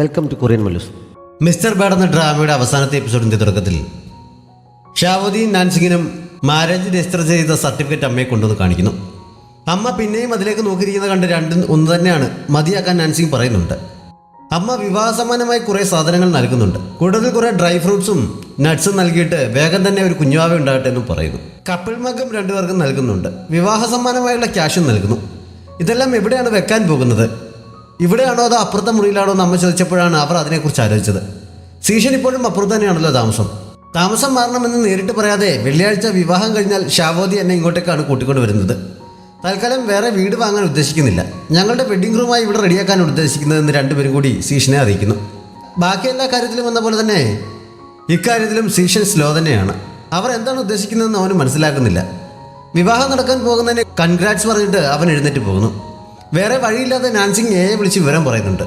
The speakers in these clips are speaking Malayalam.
Welcome to Korean Mallus. Mister Bad എന്ന ഡ്രാമയുടെ അവസാനത്തെ എപ്പിസോഡിന്റെ തുടക്കത്തിൽ ഷാവുദ്ദീൻ നാൻസിങ്ങിനും മാരേജ് രജിസ്റ്റർ ചെയ്ത സർട്ടിഫിക്കറ്റ് അമ്മയെ കൊണ്ടുവന്ന് കാണിക്കുന്നു. അമ്മ പിന്നെയും അതിലേക്ക് നോക്കിയിരിക്കുന്നത് കണ്ട് രണ്ടും ഒന്ന് തന്നെയാണ് മതിയാക്കാൻ നാൻസിങ് പറയുന്നുണ്ട്. അമ്മ വിവാഹ സമ്മാനമായി കുറേ സാധനങ്ങൾ നൽകുന്നുണ്ട്. കൂടുതൽ കുറേ ഡ്രൈ ഫ്രൂട്ട്സും നട്ട്സും നൽകിയിട്ട് വേഗം തന്നെ ഒരു കുഞ്ഞുവാവ ഉണ്ടാകട്ടെ എന്നും പറയുന്നു. കപ്പിൾ മഗം രണ്ടുപേർക്കും നൽകുന്നുണ്ട്. വിവാഹ സമ്മാനമായുള്ള ക്യാഷും നൽകുന്നു. ഇതെല്ലാം എവിടെയാണ് വെക്കാൻ പോകുന്നത്? ഇവിടെയാണോ അതോ അപ്പുറത്തെ മുറിയിലാണോ എന്ന് അമ്മ ചോദിച്ചപ്പോഴാണ് അവർ അതിനെക്കുറിച്ച് ആലോചിച്ചത്. സീഷൻ ഇപ്പോഴും അപ്പുറത്ത് തന്നെയാണല്ലോ താമസം മാറണമെന്ന് നേരിട്ട് പറയാതെ വെള്ളിയാഴ്ച വിവാഹം കഴിഞ്ഞാൽ ഷാവോദി എന്നെ ഇങ്ങോട്ടേക്കാണ് കൂട്ടിക്കൊണ്ട് വരുന്നത്. തൽക്കാലം വേറെ വീട് വാങ്ങാൻ ഉദ്ദേശിക്കുന്നില്ല. ഞങ്ങളുടെ വെഡ്ഡിംഗ് റൂമായി ഇവിടെ റെഡിയാക്കാനാണ് ഉദ്ദേശിക്കുന്നതെന്ന് രണ്ടുപേരും കൂടി സീഷനെ അറിയിക്കുന്നു. ബാക്കി എല്ലാ കാര്യത്തിലും വന്ന പോലെ തന്നെ ഇക്കാര്യത്തിലും സീഷൻ സ്ലോ തന്നെയാണ്. അവർ എന്താണ് ഉദ്ദേശിക്കുന്നതെന്ന് അവന് മനസ്സിലാക്കുന്നില്ല. വിവാഹം നടക്കാൻ പോകുന്നതിന് കൺഗ്രാറ്റ്സ് പറഞ്ഞിട്ട് അവൻ എഴുന്നേറ്റ് പോകുന്നു. വേറെ വഴിയില്ലാതെ നാൻസിങ് എയെ വിളിച്ച് വിവരം പറയുന്നുണ്ട്.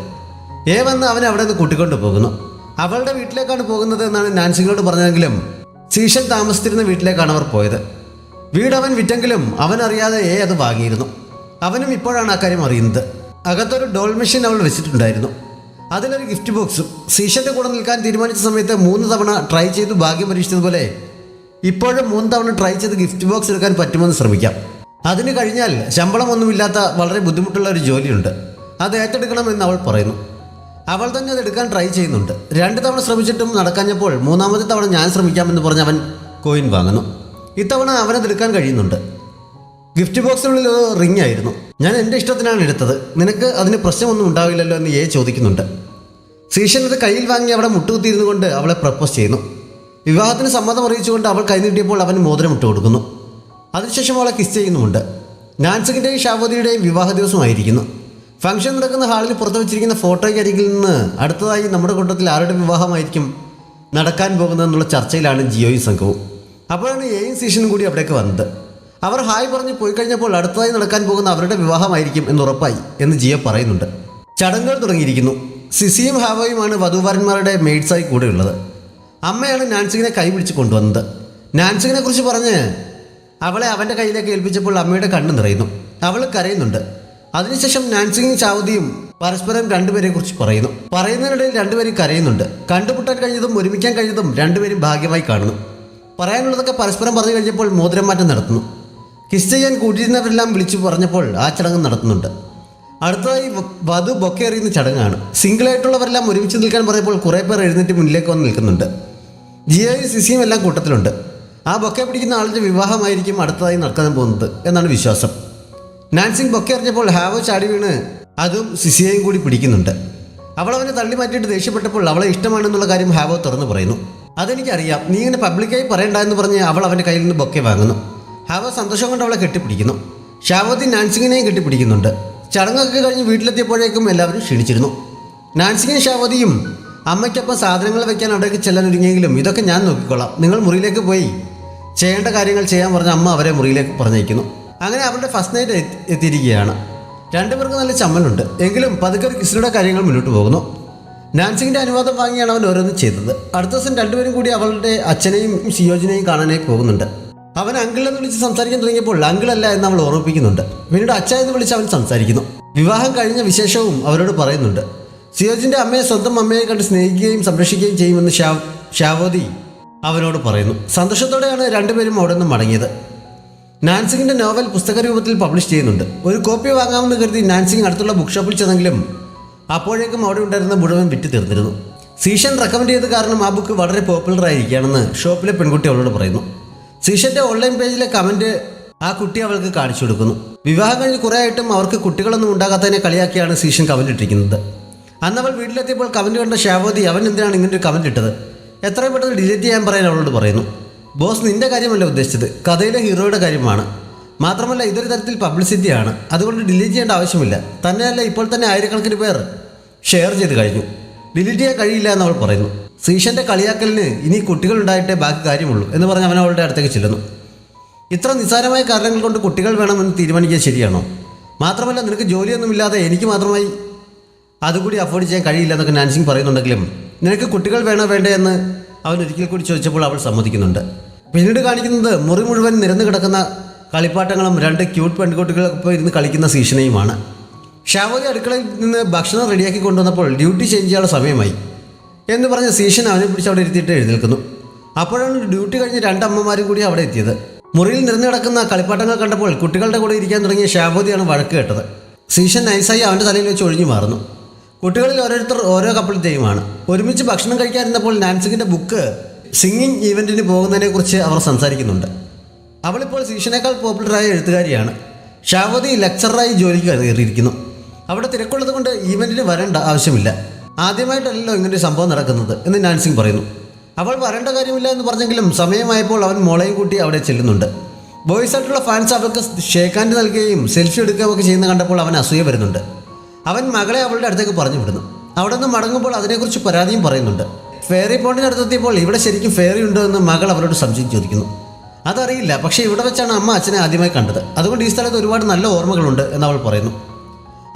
എ വന്ന് അവനെ അവിടെ നിന്ന് കൂട്ടിക്കൊണ്ട് പോകുന്നു. അവളുടെ വീട്ടിലേക്കാണ് പോകുന്നത് എന്നാണ് നാൻസിങ്ങിനോട് പറഞ്ഞതെങ്കിലും സീഷൻ താമസിച്ചിരുന്ന വീട്ടിലേക്കാണ് അവർ പോയത്. വീട് അവൻ വിറ്റെങ്കിലും അവനറിയാതെ എ അത് വാങ്ങിയിരുന്നു. അവനും ഇപ്പോഴാണ് ആ കാര്യം അറിയുന്നത്. അകത്തൊരു ഡോൾ മെഷീൻ അവൾ വെച്ചിട്ടുണ്ടായിരുന്നു. അതിലൊരു ഗിഫ്റ്റ് ബോക്സും. സീഷന്റെ കൂടെ നിൽക്കാൻ തീരുമാനിച്ച സമയത്ത് 3 തവണ ട്രൈ ചെയ്ത് ഭാഗ്യം പരീക്ഷിച്ചതുപോലെ ഇപ്പോഴും 3 തവണ ട്രൈ ചെയ്ത് ഗിഫ്റ്റ് ബോക്സ് എടുക്കാൻ പറ്റുമെന്ന് ശ്രമിക്കാം. അതിന് കഴിഞ്ഞാൽ ശമ്പളമൊന്നുമില്ലാത്ത വളരെ ബുദ്ധിമുട്ടുള്ള ഒരു ജോലിയുണ്ട്, അത് ഏറ്റെടുക്കണമെന്ന് അവൾ പറയുന്നു. അവൾ തന്നെ അത് എടുക്കാൻ ട്രൈ ചെയ്യുന്നുണ്ട്. 2 തവണ ശ്രമിച്ചിട്ടും നടക്കാഞ്ഞപ്പോൾ 3ാമത്തെ തവണ ഞാൻ ശ്രമിക്കാമെന്ന് പറഞ്ഞ് അവൻ കോയിൻ വാങ്ങുന്നു. ഇത്തവണ അവനതെടുക്കാൻ കഴിയുന്നുണ്ട്. ഗിഫ്റ്റ് ബോക്സിനുള്ളിൽ ഒരു റിംഗ് ആയിരുന്നു. ഞാൻ എൻ്റെ ഇഷ്ടത്തിനാണ് എടുത്തത്, നിനക്ക് അതിന് പ്രശ്നമൊന്നും ഉണ്ടാവില്ലല്ലോ എന്ന് എ ചോദിക്കുന്നുണ്ട്. സീഷൻ അത് കയ്യിൽ വാങ്ങി അവിടെ മുട്ടുകുത്തിയിരുന്നു കൊണ്ട് അവളെ പ്രപ്പോസ് ചെയ്യുന്നു. വിവാഹത്തിന് സമ്മതം അറിയിച്ചുകൊണ്ട് അവൾ കൈനീട്ടിയപ്പോൾ അവൻ മോതിരം ഇട്ട് കൊടുക്കുന്നു. അതിനുശേഷം അവളെ കിസ് ചെയ്യുന്നുമുണ്ട്. നാൻസിങ്ങിൻ്റെയും ഷാവോദിയുടെയും വിവാഹ ദിവസമായിരിക്കുന്നു. ഫംഗ്ഷൻ നടക്കുന്ന ഹാളിൽ പുറത്തു വെച്ചിരിക്കുന്ന ഫോട്ടോയ്ക്ക് അരികിൽ നിന്ന് അടുത്തതായി നമ്മുടെ കൂട്ടത്തിൽ ആരുടെ വിവാഹമായിരിക്കും നടക്കാൻ പോകുന്നതെന്നുള്ള ചർച്ചയിലാണ് ജിയോയും സംഘവും. അപ്പോഴാണ് എയും സീഷനും കൂടി അവിടേക്ക് വന്നത്. അവർ ഹായ് പറഞ്ഞ് പോയി കഴിഞ്ഞപ്പോൾ അടുത്തതായി നടക്കാൻ പോകുന്ന അവരുടെ വിവാഹമായിരിക്കും എന്ന് ഉറപ്പായി എന്ന് ജിയോ പറയുന്നുണ്ട്. ചടങ്ങുകൾ തുടങ്ങിയിരിക്കുന്നു. സിസിയും ഹാവോയുമാണ് വധൂവരന്മാരുടെ മെയ്ഡ്സായി കൂടെയുള്ളത്. അമ്മയാണ് നാൻസിങ്ങിനെ കൈ പിടിച്ച് കൊണ്ടുവന്നത്. നാൻസിങ്ങിനെ കുറിച്ച് പറഞ്ഞ് അവളെ അവൻ്റെ കയ്യിലേക്ക് ഏൽപ്പിച്ചപ്പോൾ അമ്മയുടെ കണ്ണ് നിറയുന്നു. അവൾ കരയുന്നുണ്ട്. അതിനുശേഷം നാൻസിങ്ങും ഷാവുദ്ദിയും പരസ്പരം രണ്ടുപേരെ കുറിച്ച് പറയുന്നതിനിടയിൽ രണ്ടുപേരും കരയുന്നുണ്ട്. കണ്ടുമുട്ടാൻ കഴിഞ്ഞതും ഒരുമിക്കാൻ കഴിഞ്ഞതും രണ്ടുപേരും ഭാഗ്യമായി കാണുന്നു. പറയാനുള്ളതൊക്കെ പരസ്പരം പറഞ്ഞു കഴിഞ്ഞപ്പോൾ മോതിരം മാറ്റം നടത്തുന്നു. കിസ് ചെയ്യാൻ കൂട്ടിയിരുന്നവരെല്ലാം വിളിച്ചു പറഞ്ഞപ്പോൾ ആ ചടങ്ങ് നടത്തുന്നുണ്ട്. അടുത്തതായി വധു ബൊക്കെ എറിയുന്ന ചടങ്ങാണ്. സിംഗിളായിട്ടുള്ളവരെല്ലാം ഒരുമിച്ച് നിൽക്കാൻ പറഞ്ഞപ്പോൾ കുറേ പേർ എഴുന്നേറ്റ് മുന്നിലേക്ക് വന്ന് നിൽക്കുന്നുണ്ട്. ജിയോയും സിസിയും എല്ലാം കൂട്ടത്തിലുണ്ട്. ആ ബൊക്കെ പിടിക്കുന്ന ആളുടെ വിവാഹമായിരിക്കും അടുത്തതായി നടക്കാൻ പോകുന്നത് എന്നാണ് വിശ്വാസം. നാൻസിങ് ബൊക്കെ എറിഞ്ഞപ്പോൾ ഹാവോ ചാടി വീണ് അതും സിസിയെയും കൂടി പിടിക്കുന്നുണ്ട്. അവൾ അവനെ തള്ളി മാറ്റിയിട്ട് ദേഷ്യപ്പെട്ടപ്പോൾ അവളെ ഇഷ്ടമാണെന്നുള്ള കാര്യം ഹാവോ തുറന്നു പറയുന്നു. അതെനിക്കറിയാം, നീ ഇങ്ങനെ പബ്ലിക്കായി പറയണ്ട എന്ന് പറഞ്ഞ് അവൾ അവൻ്റെ കയ്യിൽ നിന്ന് ബൊക്കെ വാങ്ങുന്നു. ഹാവോ സന്തോഷം കൊണ്ട് അവളെ കെട്ടിപ്പിടിക്കുന്നു. ഷാവോദ്ദീൻ നാൻസിങ്ങിനെയും കെട്ടിപ്പിടിക്കുന്നുണ്ട്. ചടങ്ങൊക്കെ കഴിഞ്ഞ് വീട്ടിലെത്തിയപ്പോഴേക്കും എല്ലാവരും ക്ഷണിച്ചിരുന്നു. നാൻസിങ്ങും ഷാവോദ്ദിയും അമ്മയ്ക്കൊപ്പം സാധനങ്ങൾ വയ്ക്കാൻ അവിടേക്ക് ചെല്ലാൻ ഒരുങ്ങിയെങ്കിലും ഇതൊക്കെ ഞാൻ നോക്കിക്കൊള്ളാം, നിങ്ങൾ മുറിയിലേക്ക് പോയി ചെയ്യേണ്ട കാര്യങ്ങൾ ചെയ്യാൻ പറഞ്ഞ അമ്മ അവരെ മുറിയിലേക്ക് പറഞ്ഞയക്കുന്നു. അങ്ങനെ അവരുടെ ഫസ്റ്റ് നൈറ്റ് എത്തിയിരിക്കുകയാണ്. രണ്ടുപേർക്ക് നല്ല ചമ്മലുണ്ട്. എങ്കിലും പതുക്കെ കിസിയുടെ കാര്യങ്ങൾ മുന്നോട്ട് പോകുന്നു. നാൻസിങ്ങിൻ്റെ അനുവാദം വാങ്ങിയാണ് അവൻ ഓരോന്നും ചെയ്തത്. അടുത്ത ദിവസം രണ്ടുപേരും കൂടി അവളുടെ അച്ഛനെയും ഷിയോജിനെയും കാണാനായി പോകുന്നുണ്ട്. അവൻ അങ്കിൾ എന്ന് വിളിച്ച് സംസാരിക്കാൻ തുടങ്ങിയപ്പോൾ അങ്കിളല്ല എന്ന് അവൾ ഓർമ്മിപ്പിക്കുന്നുണ്ട്. പിന്നീട് അച്ഛ എന്ന് വിളിച്ച് അവൻ സംസാരിക്കുന്നു. വിവാഹം കഴിഞ്ഞ വിശേഷവും അവരോട് പറയുന്നുണ്ട്. ഷിയോജിൻ്റെ അമ്മയെ സ്വന്തം അമ്മയെ കണ്ട് സ്നേഹിക്കുകയും സംരക്ഷിക്കുകയും ചെയ്യുമെന്ന് ഷാവോദി അവനോട് പറയുന്നു. സന്തോഷത്തോടെയാണ് രണ്ടുപേരും അവിടെ നിന്ന് മടങ്ങിയത്. നാൻസിങ്ങിൻ്റെ നോവൽ പുസ്തക രൂപത്തിൽ പബ്ലിഷ് ചെയ്യുന്നുണ്ട്. ഒരു കോപ്പി വാങ്ങാമെന്ന് കരുതി നാൻസിങ് അടുത്തുള്ള ബുക്ക് ഷോപ്പിൽ ചെന്നെങ്കിലും അപ്പോഴേക്കും അവിടെ ഉണ്ടായിരുന്ന മുഴുവൻ വിറ്റ് തീർന്നിരുന്നു. സീഷൻ റെക്കമെൻഡ് ചെയ്ത കാരണം ആ ബുക്ക് വളരെ പോപ്പുലർ ആയിരിക്കുകയാണെന്ന് ഷോപ്പിലെ പെൺകുട്ടി അവളോട് പറയുന്നു. സീഷന്റെ ഓൺലൈൻ പേജിലെ കമൻറ്റ് ആ കുട്ടി അവൾക്ക് കാണിച്ചു കൊടുക്കുന്നു. വിവാഹം കഴിഞ്ഞ് കുറേ ആയിട്ടും അവർക്ക് കുട്ടികളൊന്നും ഉണ്ടാകാത്തതിനെ കളിയാക്കിയാണ് സീഷൻ കമൻറ്റ് ഇട്ടിരിക്കുന്നത്. അന്ന് അവൾ വീട്ടിലെത്തിയപ്പോൾ കമൻറ്റ് കണ്ട ഷാവോദി അവൻ എന്തിനാണ് ഇങ്ങനൊരു കമൻറ്റ് ഇട്ടത്, എത്രയും പെട്ടെന്ന് ഡിലീറ്റ് ചെയ്യാൻ പറയാൻ അവളോട് പറയുന്നു. ബോസ്, നിന്റെ കാര്യമല്ല ഉദ്ദേശിച്ചത്, കഥയിലെ ഹീറോയുടെ കാര്യമാണ്. മാത്രമല്ല ഇതൊരു തരത്തിൽ പബ്ലിസിറ്റിയാണ്, അതുകൊണ്ട് ഡിലീറ്റ് ചെയ്യേണ്ട ആവശ്യമില്ല. തന്നെയല്ല ഇപ്പോൾ തന്നെ ആയിരക്കണക്കിന് പേർ ഷെയർ ചെയ്ത് കഴിഞ്ഞു, ഡിലീറ്റ് ചെയ്യാൻ കഴിയില്ല എന്ന് അവൾ പറയുന്നു. സീഷന്റെ കളിയാക്കലിന് ഇനി കുട്ടികളുണ്ടായിട്ടേ ബാക്കി കാര്യമുള്ളൂ എന്ന് പറഞ്ഞ് അവൻ അവളുടെ അടുത്തേക്ക് ചെല്ലുന്നു. ഇത്ര നിസ്സാരമായ കാരണങ്ങൾ കൊണ്ട് കുട്ടികൾ വേണമെന്ന് തീരുമാനിക്കാൻ ശരിയാണോ? മാത്രമല്ല നിനക്ക് ജോലിയൊന്നുമില്ലാതെ എനിക്ക് മാത്രമായി അതുകൂടി അഫോർഡ് ചെയ്യാൻ കഴിയില്ല എന്നൊക്കെ നാൻസിങ് പറയുന്നുണ്ടെങ്കിലും നിനക്ക് കുട്ടികൾ വേണോ വേണ്ടേ എന്ന് അവൻ ഒരിക്കൽ കൂടി ചോദിച്ചപ്പോൾ അവൾ സമ്മതിക്കുന്നുണ്ട്. പിന്നീട് കാണിക്കുന്നത് മുറി മുഴുവൻ നിരന്ന് കിടക്കുന്ന കളിപ്പാട്ടങ്ങളും 2 ക്യൂട്ട് പെൺകുട്ടികളൊപ്പം ഇരുന്ന് കളിക്കുന്ന സീഷനെയുമാണ്. ഷാവോദി അടുക്കളയിൽ നിന്ന് ഭക്ഷണം റെഡിയാക്കി കൊണ്ടുവന്നപ്പോൾ ഡ്യൂട്ടി ചേഞ്ച് ചെയ്യാനുള്ള സമയമായി എന്ന് പറഞ്ഞ് സീഷൻ അവനെ പിടിച്ച് അവിടെ ഇരുത്തിയിട്ട് എഴുന്നേൽക്കുന്നു. അപ്പോഴാണ് ഡ്യൂട്ടി കഴിഞ്ഞ് രണ്ടമ്മമാരും കൂടി അവിടെ എത്തിയത്. മുറിയിൽ നിറഞ്ഞു കിടക്കുന്ന കളിപ്പാട്ടങ്ങൾ കണ്ടപ്പോൾ കുട്ടികളുടെ കൂടെ ഇരിക്കാൻ തുടങ്ങിയ ഷാവോദിയാണ് വഴക്ക് കേട്ടത്. സീഷൻ നൈസായി അവൻ്റെ തലയിൽ വെച്ച് ഒഴിഞ്ഞു മാറുന്നു. കുട്ടികളിൽ ഓരോരുത്തർ ഓരോ കപ്പിൾ തെയ്യമാണ്. ഒരുമിച്ച് ഭക്ഷണം കഴിക്കാതിരുന്നപ്പോൾ നാൻസിങ്ങിൻ്റെ ബുക്ക് സിംഗിങ് ഈവൻറ്റിന് പോകുന്നതിനെക്കുറിച്ച് അവർ സംസാരിക്കുന്നുണ്ട്. അവളിപ്പോൾ സീഷനേക്കാൾ പോപ്പുലറായ എഴുത്തുകാരിയാണ്. ഷാവോദി ലെക്ചറായി ജോലിക്ക് കയറിയിരിക്കുന്നു. അവിടെ തിരക്കുള്ളത് കൊണ്ട് ഈവൻറ്റിന് വരേണ്ട ആവശ്യമില്ല. ആദ്യമായിട്ടല്ലല്ലോ ഇങ്ങനൊരു സംഭവം നടക്കുന്നത് എന്ന് നാൻസിങ് പറയുന്നു. അവൾ വരേണ്ട കാര്യമില്ല എന്ന് പറഞ്ഞെങ്കിലും സമയമായപ്പോൾ അവൻ മോളെയും കൂട്ടി അവിടെ ചെല്ലുന്നുണ്ട്. ബോയ്സ് ആയിട്ടുള്ള ഫാൻസ് അവൾക്ക് ഷേക്ക് ഹാൻഡ് നൽകുകയും സെൽഫി എടുക്കുകയും ഒക്കെ ചെയ്യുന്ന കണ്ടപ്പോൾ അവൻ അസൂയ വരുന്നുണ്ട്. അവൻ മകളെ അവളുടെ അടുത്തേക്ക് പറഞ്ഞു വിടുന്നു. അവിടെ നിന്ന് മടങ്ങുമ്പോൾ അതിനെക്കുറിച്ച് പരാതിയും പറയുന്നുണ്ട്. ഫെയറി പോണ്ടിന് അടുത്തെത്തിയപ്പോൾ ഇവിടെ ശരിക്കും ഫെയറി ഉണ്ടോ എന്ന് മകൾ അവരോട് സംശയം ചോദിക്കുന്നു. അതറിയില്ല, പക്ഷേ ഇവിടെ വെച്ചാണ് അമ്മ അച്ഛനെ ആദ്യമായി കണ്ടത്. അതുകൊണ്ട് ഈ സ്ഥലത്ത് ഒരുപാട് നല്ല ഓർമ്മകളുണ്ട് എന്ന് അവൾ പറയുന്നു.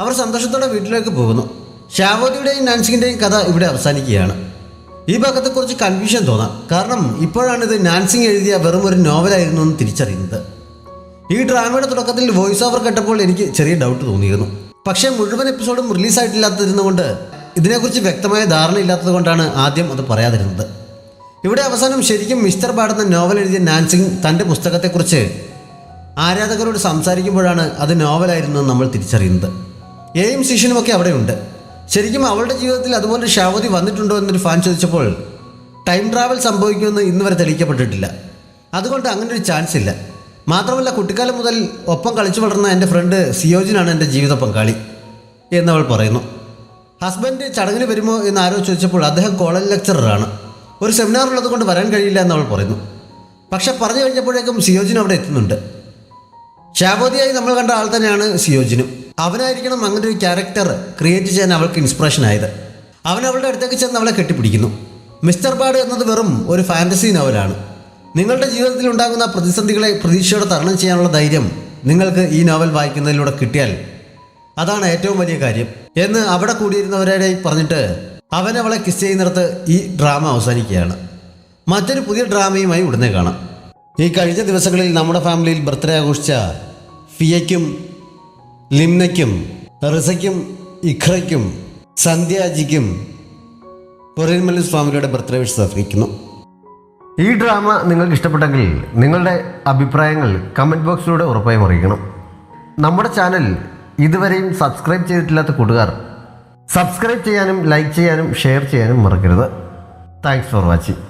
അവർ സന്തോഷത്തോടെ വീട്ടിലേക്ക് പോകുന്നു. ഷാവോദിയുടെയും നാൻസിങ്ങിൻ്റെയും കഥ ഇവിടെ അവസാനിക്കുകയാണ്. ഈ ഭാഗത്തെ കുറച്ച് കൺഫ്യൂഷൻ തോന്നാം. കാരണം ഇപ്പോഴാണിത് നാൻസിങ് എഴുതിയ വെറും ഒരു നോവലായിരുന്നു എന്ന് തിരിച്ചറിയുന്നത്. ഈ ഡ്രാമയുടെ തുടക്കത്തിൽ വോയിസ് ഓവർ കേട്ടപ്പോൾ എനിക്ക് ചെറിയ ഡൗട്ട് തോന്നിയിരുന്നു. പക്ഷേ മുഴുവൻ എപ്പിസോഡും റിലീസായിട്ടില്ലാത്തതിരുന്നുകൊണ്ട് ഇതിനെക്കുറിച്ച് വ്യക്തമായ ധാരണയില്ലാത്തത് കൊണ്ടാണ് ആദ്യം അത് പറയാതിരുന്നത്. ഇവിടെ അവസാനം ശരിക്കും മിസ്റ്റർ ബാഡ് എന്ന നോവൽ എഴുതിയ നാൻസിങ് തൻ്റെ പുസ്തകത്തെക്കുറിച്ച് ആരാധകരോട് സംസാരിക്കുമ്പോഴാണ് അത് നോവലായിരുന്നു നമ്മൾ തിരിച്ചറിയുന്നത്. എയും സീഷനുമൊക്കെ അവിടെയുണ്ട്. ശരിക്കും അവളുടെ ജീവിതത്തിൽ അതുപോലെ ഷാവോദി വന്നിട്ടുണ്ടോ എന്നൊരു ഫാൻ ചോദിച്ചപ്പോൾ ടൈം ട്രാവൽ സംഭവിക്കുമെന്ന് ഇന്ന് വരെ തെളിയിക്കപ്പെട്ടിട്ടില്ല. അതുകൊണ്ട് അങ്ങനെ ഒരു ചാൻസ് ഇല്ല. മാത്രമല്ല കുട്ടിക്കാലം മുതൽ ഒപ്പം കളിച്ചു വളർന്ന എൻ്റെ ഫ്രണ്ട് സിയോജിനാണ് എൻ്റെ ജീവിത പങ്കാളി എന്നവൾ പറയുന്നു. ഹസ്ബൻഡ് ചടങ്ങിന് വരുമോ എന്ന് ആരോ ചോദിച്ചപ്പോൾ അദ്ദേഹം കോളേജ് ലെക്ചററാണ്, ഒരു സെമിനാർ ഉള്ളത് കൊണ്ട് വരാൻ കഴിയില്ല എന്നവൾ പറയുന്നു. പക്ഷെ പറഞ്ഞു കഴിഞ്ഞപ്പോഴേക്കും സിയോജിൻ അവിടെ എത്തുന്നുണ്ട്. ഷാവോദിയായി നമ്മൾ കണ്ട ആൾ തന്നെയാണ് സിയോജിനും. അവനായിരിക്കണം അങ്ങനെ ഒരു ക്യാരക്ടർ ക്രിയേറ്റ് ചെയ്യാൻ അവൾക്ക് ഇൻസ്പിറേഷൻ ആയത്. അവൻ അവളുടെ അടുത്തേക്ക് ചെന്ന് അവളെ കെട്ടിപ്പിടിക്കുന്നു. മിസ്റ്റർ ബാഡ് എന്നത് വെറും ഒരു ഫാൻറ്റസി നോവലാണ്. നിങ്ങളുടെ ജീവിതത്തിൽ ഉണ്ടാകുന്ന പ്രതിസന്ധികളെ പ്രതീക്ഷയോടെ തരണം ചെയ്യാനുള്ള ധൈര്യം നിങ്ങൾക്ക് ഈ നോവൽ വായിക്കുന്നതിലൂടെ കിട്ടിയാൽ അതാണ് ഏറ്റവും വലിയ കാര്യം എന്ന് അവിടെ കൂടിയിരുന്നവരെ പറഞ്ഞിട്ട് അവൻ അവളെ കിസ് ചെയ്യുന്നിടത്ത് ഈ ഡ്രാമ അവസാനിക്കുകയാണ്. മറ്റൊരു പുതിയ ഡ്രാമയുമായി ഉടനെ കാണാം. ഈ കഴിഞ്ഞ ദിവസങ്ങളിൽ നമ്മുടെ ഫാമിലിയിൽ ബർത്ത്ഡേ ആഘോഷിച്ച ഫിയയ്ക്കും ലിംനയ്ക്കും റിസയ്ക്കും ഇഖ്റയ്ക്കും സന്ധ്യാജിക്കും കൊറിയൻ മല്ലൂസ് ഫാമിലിയുടെ ബർത്ത്ഡേ വിഷസ് അറിയിക്കുന്നു. ഈ ഡ്രാമ നിങ്ങൾക്ക് ഇഷ്ടപ്പെട്ടെങ്കിൽ നിങ്ങളുടെ അഭിപ്രായങ്ങൾ കമൻറ്റ് ബോക്സിലൂടെ ഉറപ്പായും അറിയിക്കണം. നമ്മുടെ ചാനൽ ഇതുവരെയും സബ്സ്ക്രൈബ് ചെയ്തിട്ടില്ലാത്ത കൂട്ടുകാർ സബ്സ്ക്രൈബ് ചെയ്യാനും ലൈക്ക് ചെയ്യാനും ഷെയർ ചെയ്യാനും മറക്കരുത്. Thanks for watching.